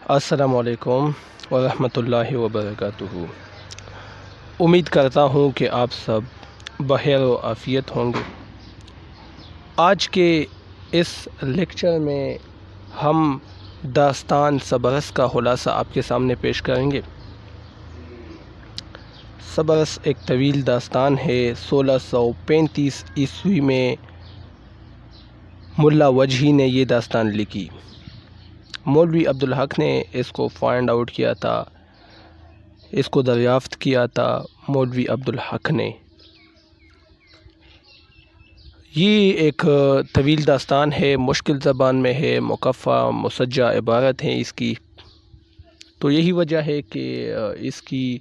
السلام علیکم ورحمۃ اللہ وبرکاتہ۔ امید کرتا ہوں کہ آپ سب بخیر و عافیت ہوں گے۔ آج کے اس لیکچر میں ہم داستان سبرس کا خلاصہ آپ کے سامنے پیش کریں گے۔ سبرس ایک طویل داستان ہے۔ 1635 عیسوی میں ملا وجہی نے یہ داستان لکھی۔ مولوی عبدالحق نے اس کو فائنڈ آؤٹ کیا تھا، اس کو دریافت کیا تھا مولوی عبدالحق نے۔ یہ ایک طویل داستان ہے، مشکل زبان میں ہے، مقفع مسجع عبارت ہے اس کی، تو یہی وجہ ہے کہ اس کی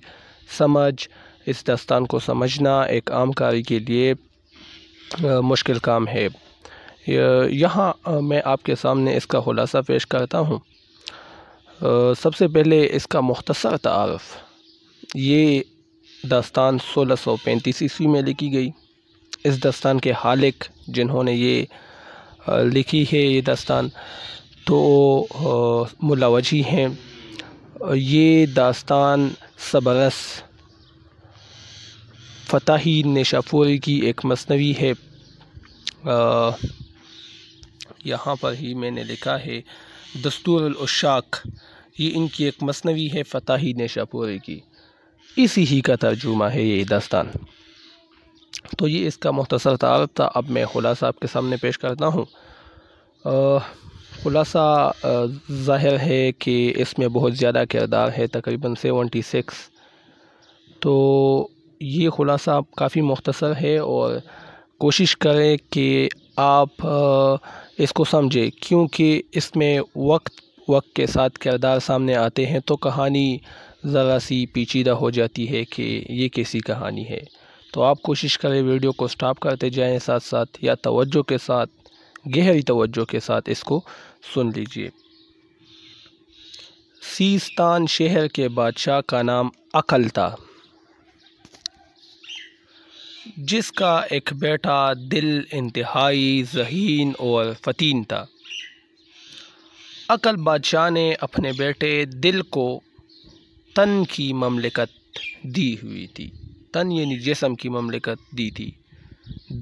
سمجھ، اس داستان کو سمجھنا ایک عام قاری کے لیے مشکل کام ہے۔ یہاں میں آپ کے سامنے اس کا خلاصہ پیش کرتا ہوں۔ سب سے پہلے اس کا مختصر تعارف۔ یہ داستان 1635 عیسوی میں لکھی گئی۔ اس داستان کے خالق جنہوں نے یہ لکھی ہے یہ داستان تو ملا وجہی ہیں۔ یہ داستان سبرس فتحی نیشاپوری کی ایک مثنوی ہے۔ یہاں پر ہی میں نے لکھا ہے دستور العشاق، یہ ان کی ایک مثنوی ہے فتحی نیشاپوری کی، اسی ہی کا ترجمہ ہے یہ داستان۔ تو یہ اس کا مختصر تعارف تھا۔ اب میں خلاصہ آپ کے سامنے پیش کرتا ہوں۔ خلاصہ ظاہر ہے کہ اس میں بہت زیادہ کردار ہے، تقریباً 76، تو یہ خلاصہ کافی مختصر ہے اور کوشش کریں کہ آپ اس کو سمجھیں، کیونکہ اس میں وقت کے ساتھ کردار سامنے آتے ہیں تو کہانی ذرا سی پیچیدہ ہو جاتی ہے کہ یہ کیسی کہانی ہے۔ تو آپ کوشش کریں ویڈیو کو سٹاپ کرتے جائیں ساتھ ساتھ، یا توجہ کے ساتھ، گہری توجہ کے ساتھ اس کو سن لیجئے۔ سیستان شہر کے بادشاہ کا نام عقل تھا، جس کا ایک بیٹا دل انتہائی ذہین اور فطین تھا۔ عقل بادشاہ نے اپنے بیٹے دل کو تن کی مملکت دی ہوئی تھی۔ تن یعنی جسم کی مملکت دی تھی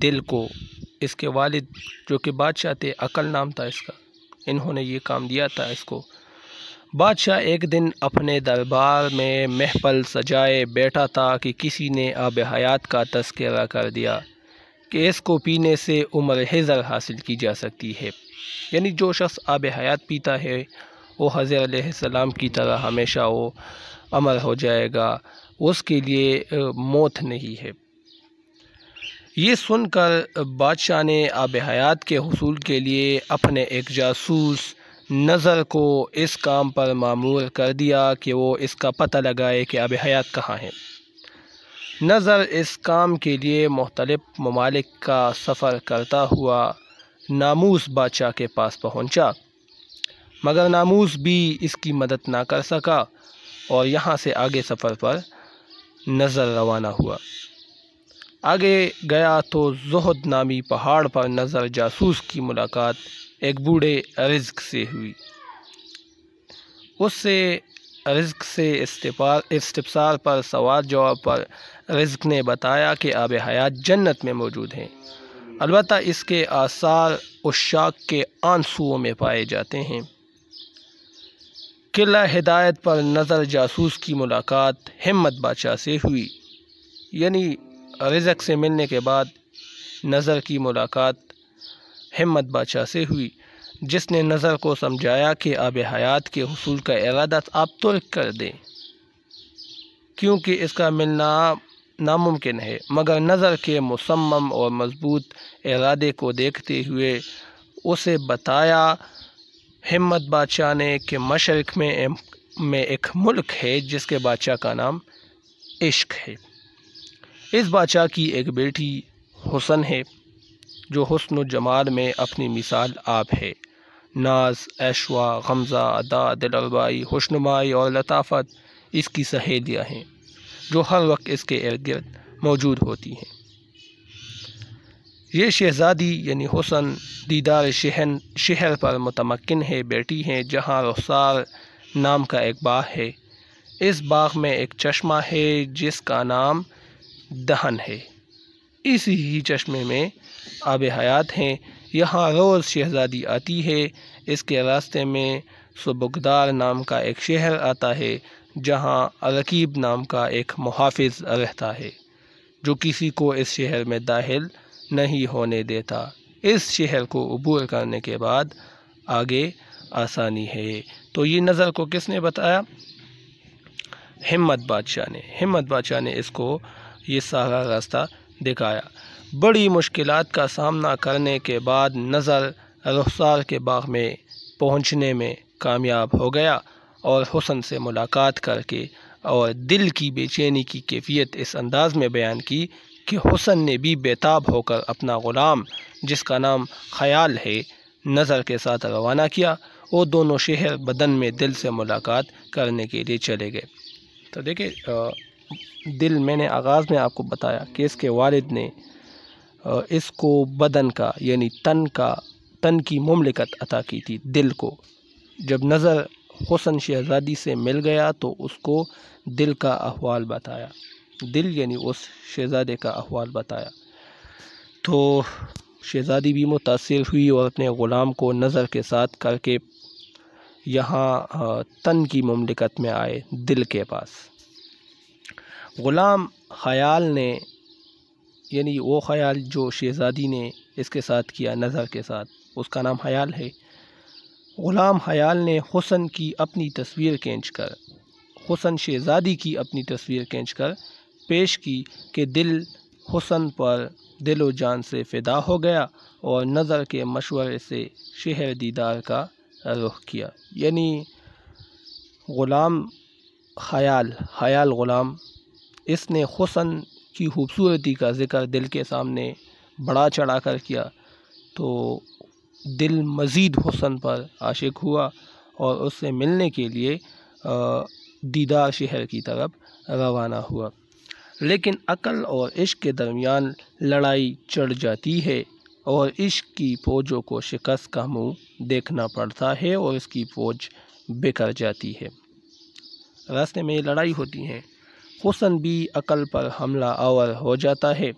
دل کو۔ اس کے والد جو کہ بادشاہ تھے، عقل نام تھا اس کا، انہوں نے یہ کام دیا تھا اس کو۔ بادشاہ ایک دن اپنے دربار میں محفل سجائے بیٹھا تھا کہ کسی نے آب حیات کا تذکرہ کر دیا کہ اس کو پینے سے عمر حضر حاصل کی جا سکتی ہے، یعنی جو شخص آب حیات پیتا ہے وہ حضر علیہ السلام کی طرح ہمیشہ وہ امر ہو جائے گا، اس کے لیے موت نہیں ہے۔ یہ سن کر بادشاہ نے آب حیات کے حصول کے لیے اپنے ایک جاسوس نظر کو اس کام پر مامور کر دیا کہ وہ اس کا پتہ لگائے کہ آب حیات کہاں ہے۔ نظر اس کام کے لیے مختلف ممالک کا سفر کرتا ہوا ناموس بادشاہ کے پاس پہنچا، مگر ناموس بھی اس کی مدد نہ کر سکا اور یہاں سے آگے سفر پر نظر روانہ ہوا۔ آگے گیا تو زہد نامی پہاڑ پر نظر جاسوس کی ملاقات ایک بوڑھے رزق سے ہوئی۔ اس سے رزق سے استفسار پر سوال جواب پر رزق نے بتایا کہ آب حیات جنت میں موجود ہیں، البتہ اس کے آثار عشاق کے آنسوؤں میں پائے جاتے ہیں۔ قلعہ ہدایت پر نظر جاسوس کی ملاقات ہمت بادشاہ سے ہوئی، یعنی رزق سے ملنے کے بعد نظر کی ملاقات ہمت بادشاہ سے ہوئی، جس نے نظر کو سمجھایا کہ آب حیات کے حصول کا ارادہ آپ ترک کر دیں کیونکہ اس کا ملنا ناممکن ہے، مگر نظر کے مصمم اور مضبوط ارادے کو دیکھتے ہوئے اسے بتایا ہمت بادشاہ نے کہ مشرق میں ایک ملک ہے جس کے بادشاہ کا نام عشق ہے۔ اس بادشاہ کی ایک بیٹی حسن ہے جو حسن و جمال میں اپنی مثال آپ ہے۔ ناز، عشوہ، غمزہ، ادا، دلربائی، خوشنمائی اور لطافت اس کی سہیلیاں ہیں جو ہر وقت اس کے ارد گرد موجود ہوتی ہیں۔ یہ شہزادی یعنی حسن دیدار شہر پر متمکن ہے، بیٹی ہیں جہاں رخسار نام کا ایک باغ ہے۔ اس باغ میں ایک چشمہ ہے جس کا نام دہن ہے۔ اسی ہی چشمے میں آب حیات ہیں۔ یہاں روز شہزادی آتی ہے۔ اس کے راستے میں سبکدار نام کا ایک شہر آتا ہے جہاں رقیب نام کا ایک محافظ رہتا ہے جو کسی کو اس شہر میں داخل نہیں ہونے دیتا۔ اس شہر کو عبور کرنے کے بعد آگے آسانی ہے۔ تو یہ نظر کو کس نے بتایا؟ ہمت بادشاہ نے۔ ہمت بادشاہ نے اس کو یہ سارا راستہ دکھایا۔ بڑی مشکلات کا سامنا کرنے کے بعد نظر رخسار کے باغ میں پہنچنے میں کامیاب ہو گیا اور حسن سے ملاقات کر کے اور دل کی بے چینی کی کیفیت اس انداز میں بیان کی کہ حسن نے بھی بےتاب ہو کر اپنا غلام جس کا نام خیال ہے نظر کے ساتھ روانہ کیا۔ وہ دونوں شہر بدن میں دل سے ملاقات کرنے کے لیے چلے گئے۔ تو دیکھیں دل میں نے آغاز میں آپ کو بتایا کہ اس کے والد نے اس کو بدن کا یعنی تن کی مملکت عطا کی تھی دل کو۔ جب نظر حسن شہزادی سے مل گیا تو اس کو دل کا احوال بتایا، دل یعنی اس شہزادے کا احوال بتایا تو شہزادی بھی متاثر ہوئی اور اپنے غلام کو نظر کے ساتھ کر کے یہاں تن کی مملکت میں آئے دل کے پاس۔ غلام خیال نے یعنی وہ خیال جو شہزادی نے اس کے ساتھ کیا نظر کے ساتھ، اس کا نام خیال ہے۔ غلام خیال نے حسن کی اپنی تصویر کھینچ کر حسن شہزادی کی اپنی تصویر کھینچ کر پیش کی کہ دل حسن پر دل و جان سے فدا ہو گیا اور نظر کے مشورے سے شہر دیدار کا رخ کیا۔ یعنی غلام خیال غلام اس نے حسن کی خوبصورتی کا ذکر دل کے سامنے بڑا چڑھا کر کیا تو دل مزید حسن پر عاشق ہوا اور اس سے ملنے کے لیے دیدار شہر کی طرف روانہ ہوا۔ لیکن عقل اور عشق کے درمیان لڑائی چڑھ جاتی ہے اور عشق کی فوجوں کو شکست کا منہ دیکھنا پڑتا ہے اور اس کی فوج بکھر جاتی ہے۔ راستے میں یہ لڑائی ہوتی ہے، حسن بھی عقل پر حملہ آور ہو جاتا ہے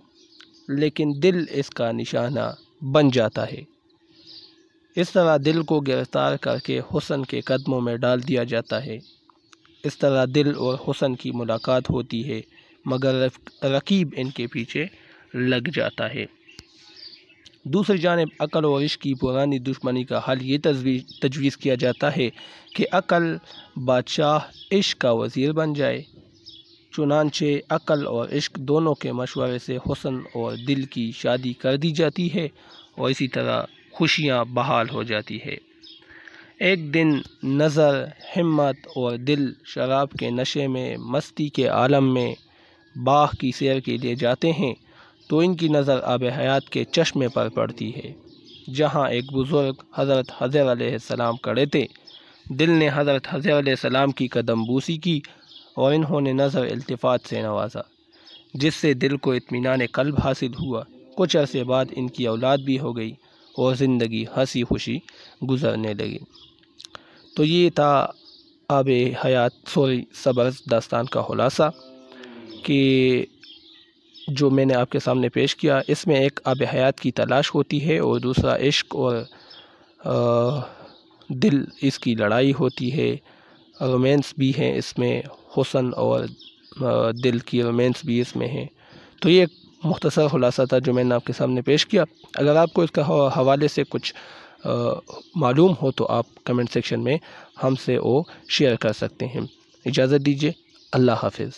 لیکن دل اس کا نشانہ بن جاتا ہے۔ اس طرح دل کو گرفتار کر کے حسن کے قدموں میں ڈال دیا جاتا ہے۔ اس طرح دل اور حسن کی ملاقات ہوتی ہے مگر رقیب ان کے پیچھے لگ جاتا ہے۔ دوسری جانب عقل اور عشق کی پرانی دشمنی کا حل یہ تجویز کیا جاتا ہے کہ عقل بادشاہ عشق کا وزیر بن جائے۔ چنانچہ عقل اور عشق دونوں کے مشورے سے حسن اور دل کی شادی کر دی جاتی ہے اور اسی طرح خوشیاں بحال ہو جاتی ہے۔ ایک دن نظر، ہمت اور دل شراب کے نشے میں مستی کے عالم میں باغ کی سیر کے لیے جاتے ہیں تو ان کی نظر آب حیات کے چشمے پر پڑتی ہے جہاں ایک بزرگ حضرت خضر علیہ السلام کھڑے تھے۔ دل نے حضرت خضر علیہ السلام کی قدم بوسی کی اور انہوں نے نظر التفات سے نوازا جس سے دل کو اطمینان قلب حاصل ہوا۔ کچھ عرصے بعد ان کی اولاد بھی ہو گئی اور زندگی ہنسی خوشی گزرنے لگی۔ تو یہ تھا آب حیات صبر داستان کا خلاصہ کہ جو میں نے آپ کے سامنے پیش کیا۔ اس میں ایک آب حیات کی تلاش ہوتی ہے اور دوسرا عشق اور دل اس کی لڑائی ہوتی ہے، رومانس بھی ہیں اس میں، حسن اور دل کی رومانس بھی اس میں ہیں۔ تو یہ ایک مختصر خلاصہ تھا جو میں نے آپ کے سامنے پیش کیا۔ اگر آپ کو اس کا حوالے سے کچھ معلوم ہو تو آپ کمنٹ سیکشن میں ہم سے وہ شیئر کر سکتے ہیں۔ اجازت دیجیے، اللہ حافظ۔